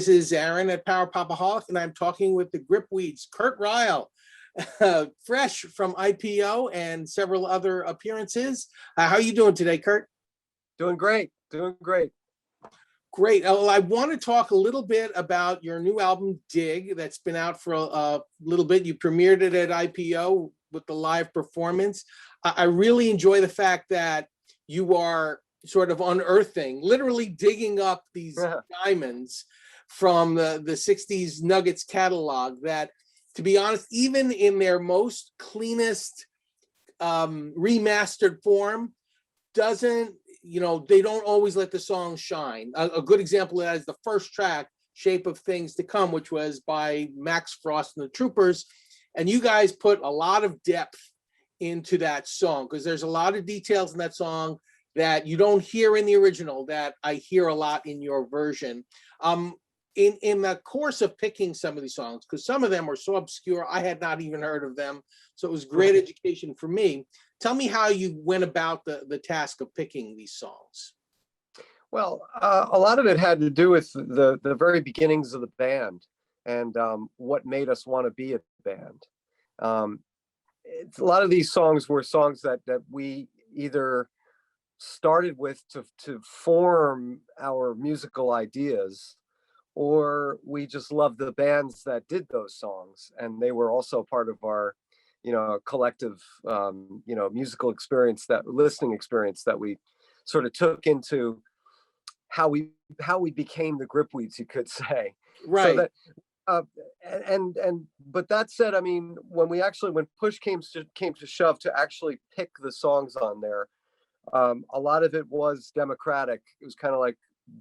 This is Aaron at Power Popaholic, and I'm talking with the Gripweeds, Kurt Reil, fresh from IPO and several other appearances. How are you doing today, Kurt? Doing great, doing great. Great. Well, I want to talk a little bit about your new album, Digg, that's been out for a little bit. You premiered it at IPO with the live performance. I really enjoy the fact that you are sort of unearthing, literally digging up these diamonds from the 60s Nuggets catalog that, to be honest, even in their most cleanest remastered form, doesn't, they don't always let the song shine. A good example of that is the first track, Shape of Things to Come, which was by Max Frost and the Troopers. And you guys put a lot of depth into that song because there's a lot of details in that song that you don't hear in the original that I hear a lot in your version. In the course of picking some of these songs, because some of them were so obscure, I had not even heard of them. So it was great education for me. Tell me how you went about the task of picking these songs. Well, a lot of it had to do with the very beginnings of the band and what made us want to be a band. A lot of these songs were songs that we either started with to form our musical ideas, or we just loved the bands that did those songs, and they were also part of our collective musical experience, that listening experience that we sort of took into how we became the Gripweeds, you could say. Right. So that but that said, I mean, when push came to shove to actually pick the songs on there, a lot of it was democratic. It was kind of like,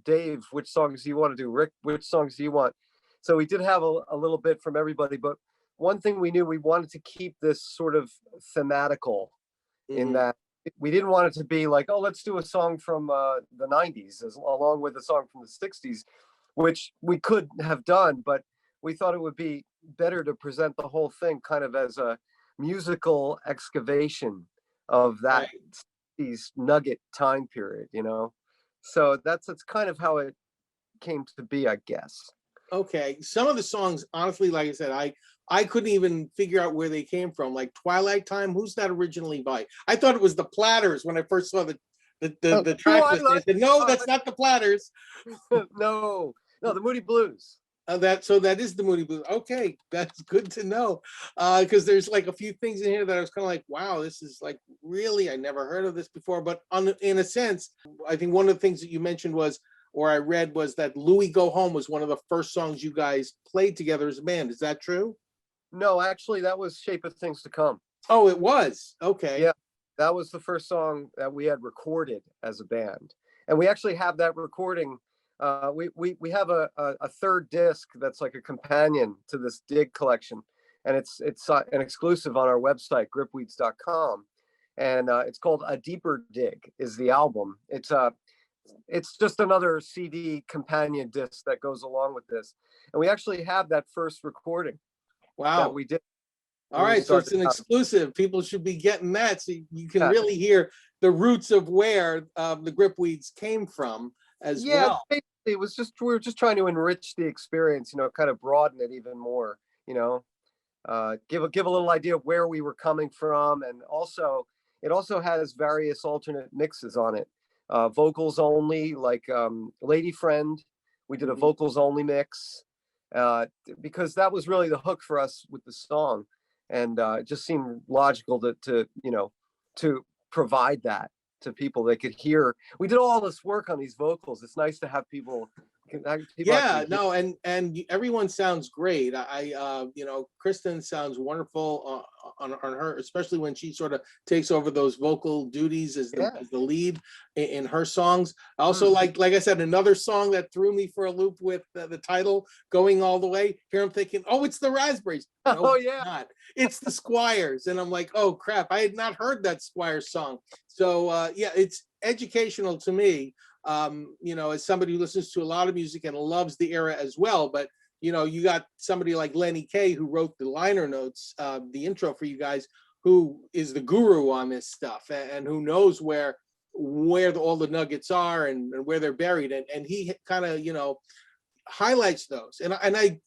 Dave, which songs do you want to do? Rick, which songs do you want? So we did have a little bit from everybody, but one thing we knew, we wanted to keep this sort of thematical, in that we didn't want it to be like, oh, let's do a song from the 90s along with a song from the 60s, which we could have done, but we thought it would be better to present the whole thing kind of as a musical excavation of that 60s nugget time period, So that's kind of how it came to be, I guess. Okay. Some of the songs, honestly, like I said, I couldn't even figure out where they came from. Like Twilight Time, who's that originally by? I thought it was the Platters when I first saw the track list. I said, no, that's not the Platters. No, the Moody Blues. So that is the Moody Blues. Okay, that's good to know. Because there's like a few things in here that I was kind of like, wow, this is like really, I never heard of this before. But in a sense, I think one of the things that you mentioned was, or I read, was that Louie Go Home was one of the first songs you guys played together as a band. Is that true? No, actually, that was Shape of Things to Come. Oh, it was? Okay. Yeah, that was the first song that we had recorded as a band. And we actually have that recording. We have a third disc that's like a companion to this Digg collection. And it's an exclusive on our website, gripweeds.com. And it's called A Deeper Dig is the album. It's just another CD companion disc that goes along with this. And we actually have that first recording. Wow. That we did. All right, so it's an exclusive. People should be getting that, so you can really hear the roots of where the Gripweeds came from as well. Yeah, it was just, we were just trying to enrich the experience, kind of broaden it even more, give a little idea of where we were coming from, and also it also has various alternate mixes on it. Vocals only, like Lady Friend, we did a vocals only mix. Because that was really the hook for us with the song, and it just seemed logical to provide that to people. They could hear. We did all this work on these vocals. It's nice to have people. And everyone sounds great. Kristen sounds wonderful on her, especially when she sort of takes over those vocal duties as the lead in her songs. Also, like I said, another song that threw me for a loop with the title "Going All the Way." Here I'm thinking, oh, it's the Raspberries. No, it's not. It's the Squires, and I'm like, oh crap, I had not heard that Squires song. So it's educational to me. As somebody who listens to a lot of music and loves the era as well, but you got somebody like Lenny Kaye who wrote the liner notes, the intro for you guys, who is the guru on this stuff and who knows where all the nuggets are and where they're buried. And he kind of, highlights those. And I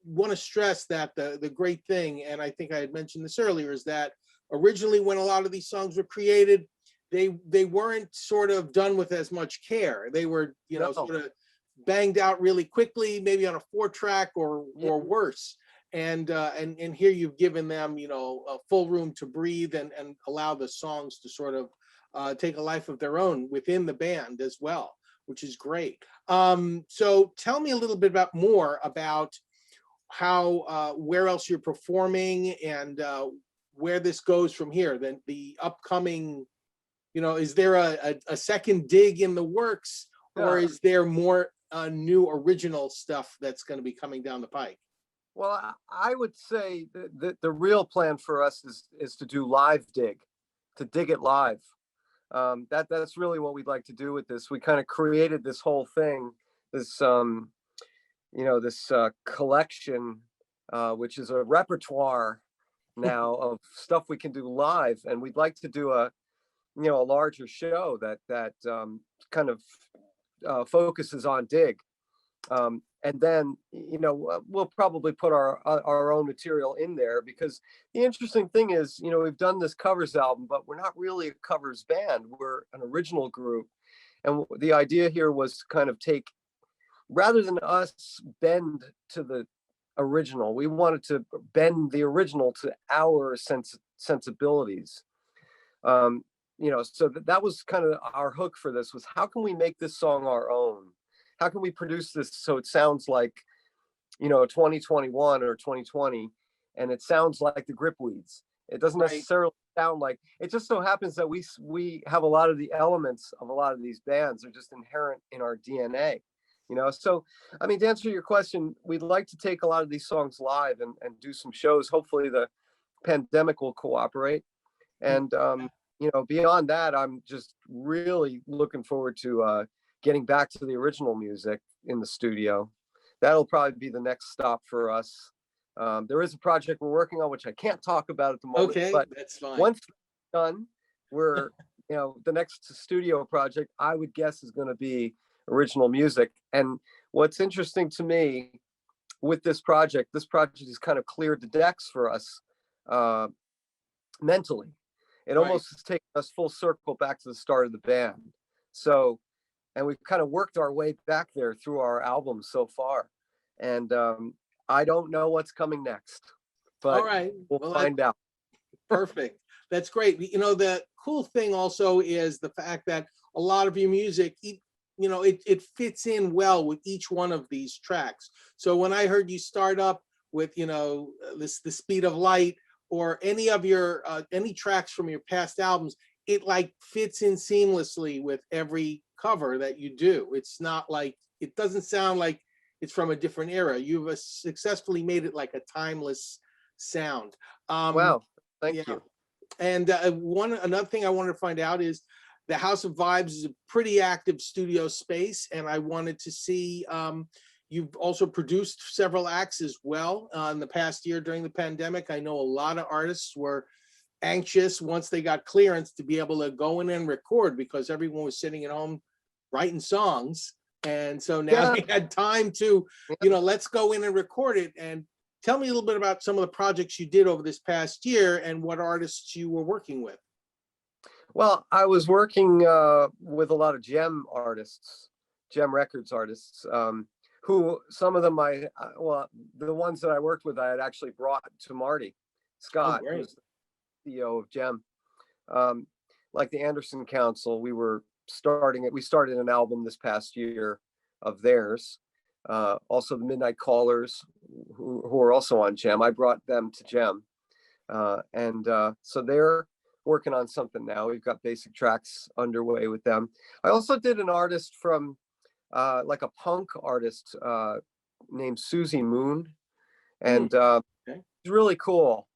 want to stress that the great thing, and I think I had mentioned this earlier, is that originally when a lot of these songs were created, they weren't sort of done with as much care. They were, sort of banged out really quickly, maybe on a 4-track or worse. And here you've given them, a full room to breathe and allow the songs to sort of take a life of their own within the band as well, which is great. So tell me a little bit more about how where else you're performing and where this goes from here. Then the upcoming, is there a second Digg in the works, or is there more new original stuff that's going to be coming down the pike? Well, I would say that the real plan for us is to do live Digg, to dig it live. That's really what we'd like to do with this. We kind of created this whole thing, this this collection, which is a repertoire now of stuff we can do live, and we'd like to do a larger show that kind of focuses on Digg. And then, we'll probably put our own material in there, because the interesting thing is, we've done this covers album, but we're not really a covers band. We're an original group. And the idea here was to kind of take, rather than us bend to the original, we wanted to bend the original to our sensibilities. So that was kind of our hook for this, was how can we make this song our own? How can we produce this so it sounds like, 2021 or 2020, and it sounds like the Gripweeds? It doesn't necessarily sound like, it just so happens that we have a lot of the elements of a lot of these bands are just inherent in our DNA, So, I mean, to answer your question, we'd like to take a lot of these songs live and do some shows. Hopefully the pandemic will cooperate. And, beyond that, I'm just really looking forward to getting back to the original music in the studio. That'll probably be the next stop for us. There is a project we're working on, which I can't talk about at the moment. Okay, but that's fine. Once it's done, we're, the next studio project, I would guess, is going to be original music. And what's interesting to me with this project has kind of cleared the decks for us mentally. It almost has taken us full circle back to the start of the band. So, and we've kind of worked our way back there through our albums so far. And I don't know what's coming next, but we'll find out. Perfect. That's great. The cool thing also is the fact that a lot of your music, it fits in well with each one of these tracks. So when I heard you start up with, the Speed of Light, or any of your any tracks from your past albums, it like fits in seamlessly with every cover that you do. It's not like, it doesn't sound like it's from a different era. You've successfully made it like a timeless sound. Wow, thank you. And another thing I wanted to find out is the House of Vibes is a pretty active studio space, and I wanted to see, you've also produced several acts as well in the past year during the pandemic. I know a lot of artists were anxious once they got clearance to be able to go in and record, because everyone was sitting at home writing songs. And so now they had time to, let's go in and record it. And tell me a little bit about some of the projects you did over this past year and what artists you were working with. Well, I was working with a lot of Gem Records artists, who some of them the ones that I worked with, I had actually brought to Marty Scott, who's the CEO of Gem. Like the Anderson Council, we started an album this past year of theirs. Also the Midnight Callers, who are also on Gem. I brought them to Gem. So they're working on something now. We've got basic tracks underway with them. I also did an artist from like a punk artist named Susie Moon, and it's really cool.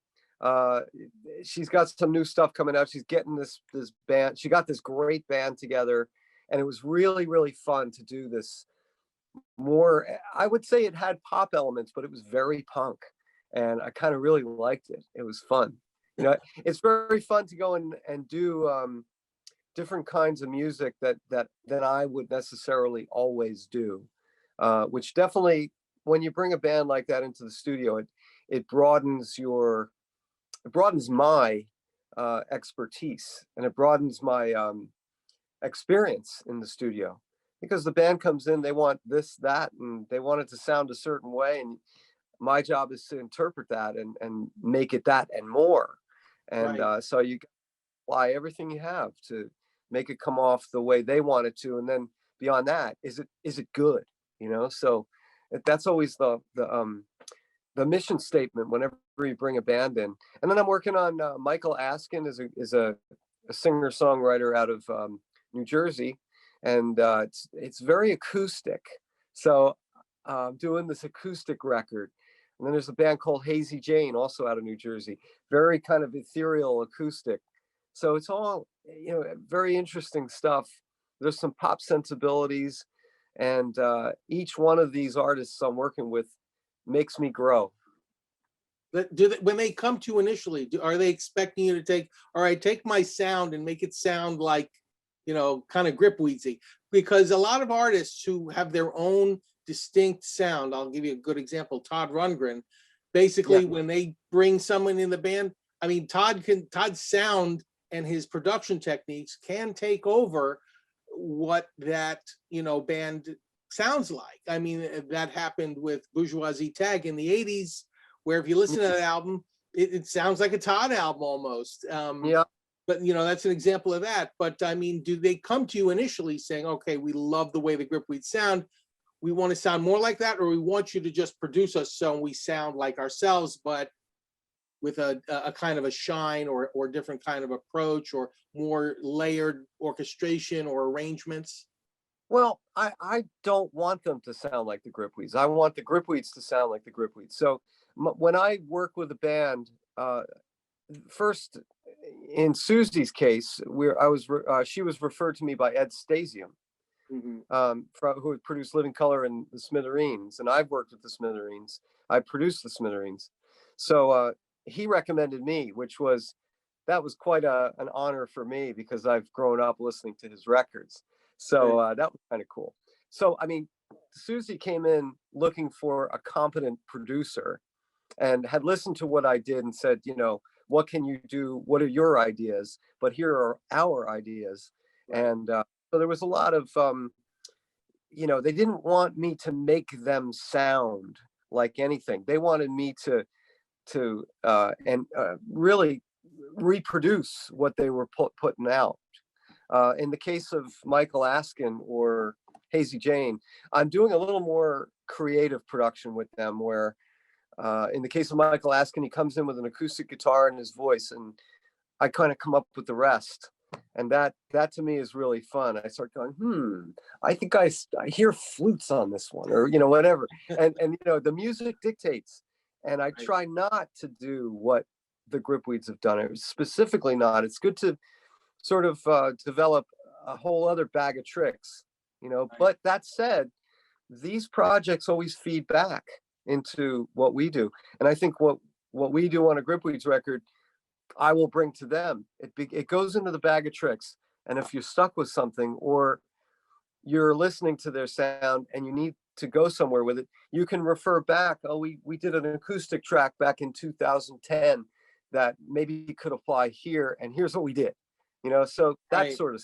She's got some new stuff coming out. She's getting this band. She got this great band together, and it was really, really fun to do this. More, I would say it had pop elements, but it was very punk, and I kind of really liked it. It was fun. It's very fun to go and do different kinds of music that I would necessarily always do. which definitely, when you bring a band like that into the studio, it broadens my expertise, and it broadens my experience in the studio, because the band comes in, they want this, that, and they want it to sound a certain way, and my job is to interpret that and make it that and more. And Right. so you apply everything you have to make it come off the way they want it to, and then beyond that, is it good? So that's always the mission statement whenever you bring a band in. And then I'm working on Michael Askin is a singer songwriter out of New Jersey, and it's very acoustic. So doing this acoustic record. And then there's a band called Hazy Jane, also out of New Jersey, very kind of ethereal acoustic. So it's all, very interesting stuff. There's some pop sensibilities, and each one of these artists I'm working with makes me grow. When they come to you initially, are they expecting you to take my sound and make it sound like, kind of Gripweedsy? Because a lot of artists who have their own distinct sound, I'll give you a good example, Todd Rundgren, basically Yeah. when they bring someone in the band, I mean, Todd's sound and his production techniques can take over what that, band sounds like. I mean, that happened with Bourgeoisie Tag in the 80s, where if you listen to that album, it sounds like a Todd album almost. Yeah. But that's an example of that. But I mean, do they come to you initially saying, okay, we love the way the Gripweed sound, we want to sound more like that, or we want you to just produce us so we sound like ourselves, but with a kind of a shine or different kind of approach, or more layered orchestration or arrangements? Well, I don't want them to sound like the Gripweeds. I want the Gripweeds to sound like the Gripweeds. So when I work with a band, first in Susie's case, she was referred to me by Ed Stasium, who had produced Living Color and the Smithereens, and I've worked with the Smithereens. I produced the Smithereens, so he recommended me, that was quite an honor for me, because I've grown up listening to his records. So that was kind of cool. So I mean, Susie came in looking for a competent producer, and had listened to what I did and said, what can you do? What are your ideas? But here are our ideas. Right. And so there was a lot of, they didn't want me to make them sound like anything. They wanted me to really reproduce what they were putting out. In the case of Michael Askin or Hazy Jane, I'm doing a little more creative production with them, where in the case of Michael Askin, he comes in with an acoustic guitar and his voice, and I kind of come up with the rest. And that to me is really fun. I start going, I think I hear flutes on this one, or whatever. And the music dictates. And I try not to do what the Gripweeds have done. It specifically not. It's good to sort of develop a whole other bag of tricks, But that said, these projects always feed back into what we do. And I think what we do on a Gripweeds record, I will bring to them. It goes into the bag of tricks. And if you're stuck with something, or you're listening to their sound and you need to go somewhere with it, you can refer back. Oh, we did an acoustic track back in 2010 that maybe could apply here, and here's what we did. So that sort of.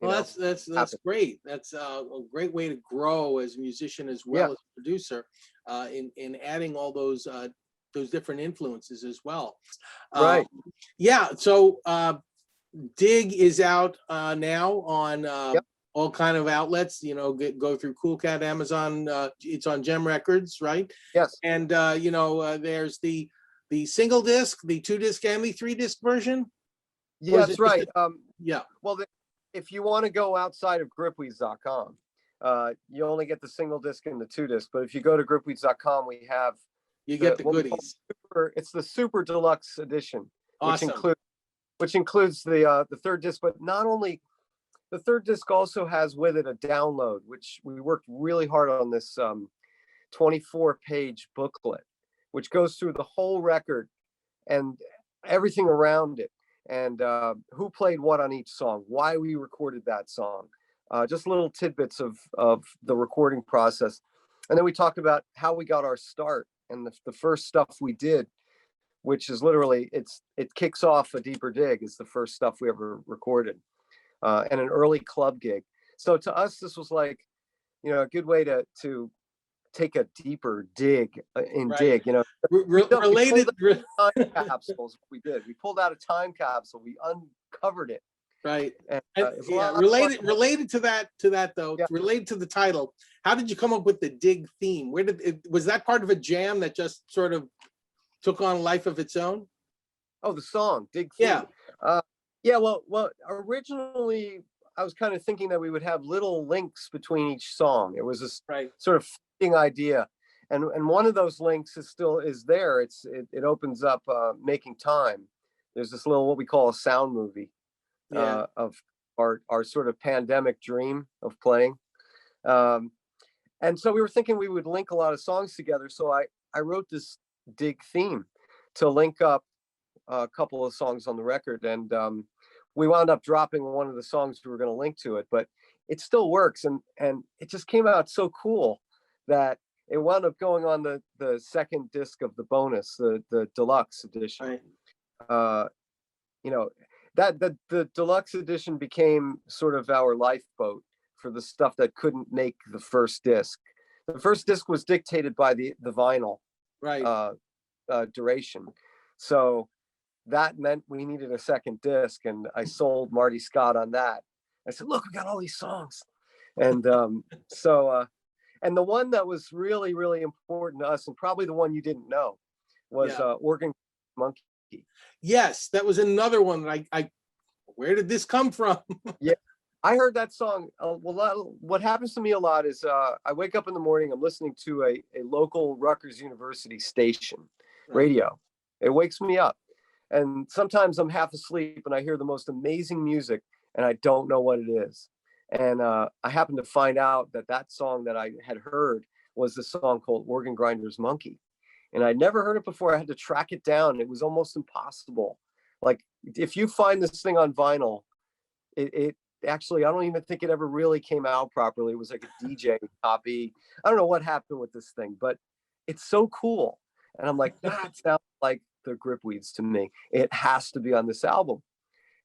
Well, that's great. That's a great way to grow as a musician as well as a producer, in adding all those different influences as well. Right. Yeah. So Digg is out now on all kind of outlets. Go through Cool Cat, Amazon. It's on Gem Records, right? Yes. And there's the single disc, the 2-disc, and the 3-disc version. Yeah, that's right. Yeah. Well, if you want to go outside of gripweeds.com, you only get the single disc and the 2-disc. But if you go to gripweeds.com, we have get the goodies. It's the super deluxe edition, awesome. which includes the 3rd disc. But not only the 3rd disc, also has with it a download, which we worked really hard on, this 24-page booklet, which goes through the whole record and everything around it, and who played what on each song, why we recorded that song, just little tidbits of the recording process. And then we talk about how we got our start, and the first stuff we did, which is literally, it kicks off A Deeper Dig, is the first stuff we ever recorded, and an early club gig. So to us, this was like, a good way to take a deeper dig in Right. Dig. Related. Time capsules. We did. We pulled out a time capsule. We uncovered it. Right. And, Yeah, related to that though, Yeah. related to the title, how did you come up with the Dig theme? Was that part of a jam that just sort of took on life of its own? Oh, the song Dig theme. Yeah. Yeah. Well, originally I was kind of thinking that we would have little links between each song. It was this sort of fitting idea. And one of those links is there. It opens up Making Time. There's this little, what we call a sound movie. Of our sort of pandemic dream of playing. And so we were thinking we would link a lot of songs together. So I wrote this Dig theme to link up a couple of songs on the record. And we wound up dropping one of the songs we were going to link to it, but it still works. And it just came out so cool that it wound up going on the second disc of the bonus, the deluxe edition. Right. That the deluxe edition became sort of our lifeboat for the stuff that couldn't make the first disc. The first disc was dictated by the vinyl duration. So that meant we needed a second disc, and I sold Marty Scott on that. I said, look, we got all these songs. And and the one that was really, really important to us, and probably the one you didn't know, was Organ Monkey. Yes, that was another one that I where did this come from? Yeah, I heard that song. What happens to me a lot is I wake up in the morning, I'm listening to a local Rutgers University station radio. It wakes me up. And sometimes I'm half asleep and I hear the most amazing music and I don't know what it is. And I happened to find out that song that I had heard was the song called Organ Grinder's Monkey. And I'd never heard it before. I had to track it down. It was almost impossible. Like, if you find this thing on vinyl, it actually, I don't even think it ever really came out properly. It was like a DJ copy. I don't know what happened with this thing, but it's so cool. And I'm like, that sounds like the Gripweeds to me. It has to be on this album.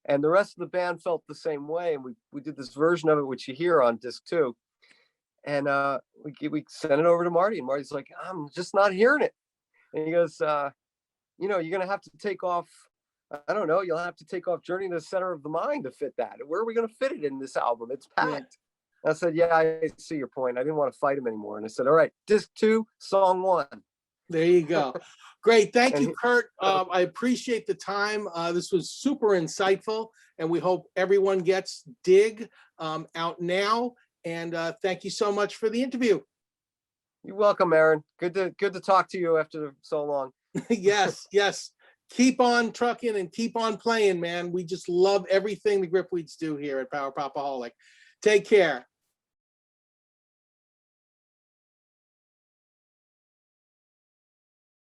And the rest of the band felt the same way. And we did this version of it, which you hear on disc 2. And we sent it over to Marty, and Marty's like, I'm just not hearing it. And he goes, you're going to have to take off, I don't know, you'll have to take off Journey to the Center of the Mind to fit that. Where are we going to fit it in this album? It's packed. Yeah. I said, yeah, I see your point. I didn't want to fight him anymore. And I said, all right, disc 2, song 1. There you go. Great. Thank you, Kurt. I appreciate the time. This was super insightful, and we hope everyone gets Dig out now. And thank you so much for the interview. You're welcome, Aaron. Good to talk to you after so long. Yes. Keep on trucking and keep on playing, man. We just love everything the Gripweeds do here at Popaholic. Take care.